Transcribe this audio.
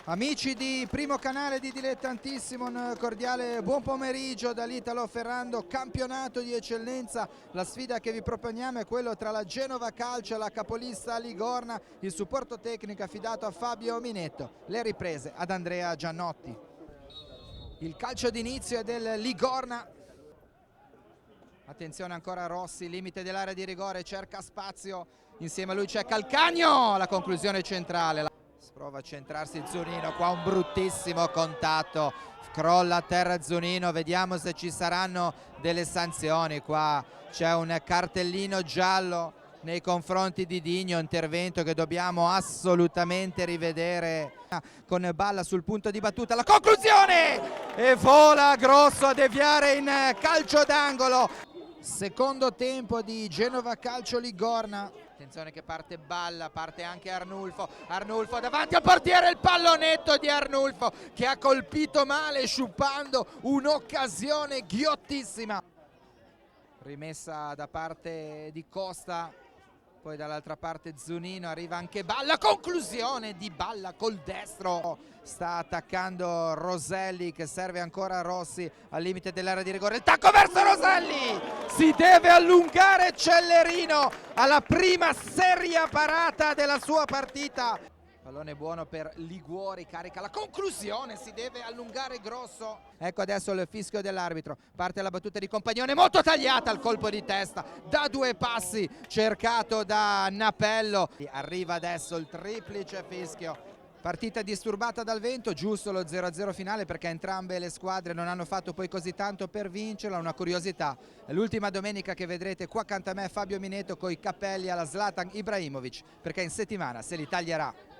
Amici di Primo Canale di Dilettantissimo, un cordiale buon pomeriggio dall'Italo Ferrando, campionato di eccellenza. La sfida che vi proponiamo è quella tra la Genova Calcio e la capolista Ligorna. Il supporto tecnico affidato a Fabio Minetto, le riprese ad Andrea Giannotti. Il calcio d'inizio è del Ligorna. Attenzione ancora Rossi, limite dell'area di rigore, cerca spazio, insieme a lui c'è Calcagno, la conclusione centrale. Prova a centrarsi Zunino, qua un bruttissimo contatto, crolla a terra Zunino, vediamo se ci saranno delle sanzioni. Qua c'è un cartellino giallo nei confronti di Digno, intervento che dobbiamo assolutamente rivedere. Con Balla sul punto di battuta, la conclusione! E vola Grosso a deviare in calcio d'angolo. Secondo tempo di Genova Calcio Ligorna. Attenzione che parte Balla, parte anche Arnulfo davanti al portiere, il pallonetto di Arnulfo che ha colpito male sciupando un'occasione ghiottissima. Rimessa da parte di Costa, poi dall'altra parte Zunino, arriva anche Balla, conclusione di Balla col destro, sta attaccando Roselli che serve ancora a Rossi al limite dell'area di rigore, il tacco verso Roselli, si deve allungare Cellerino alla prima seria parata della sua partita. Pallone buono per Liguori, carica la conclusione, si deve allungare Grosso. Ecco adesso il fischio dell'arbitro, parte la battuta di Compagnone, molto tagliata al colpo di testa, da due passi cercato da Napello. Arriva adesso il triplice fischio. Partita disturbata dal vento, giusto lo 0-0 finale perché entrambe le squadre non hanno fatto poi così tanto per vincerla. Una curiosità, l'ultima domenica che vedrete qua accanto a me Fabio Minetto con i cappelli alla Zlatan Ibrahimovic, perché in settimana se li taglierà.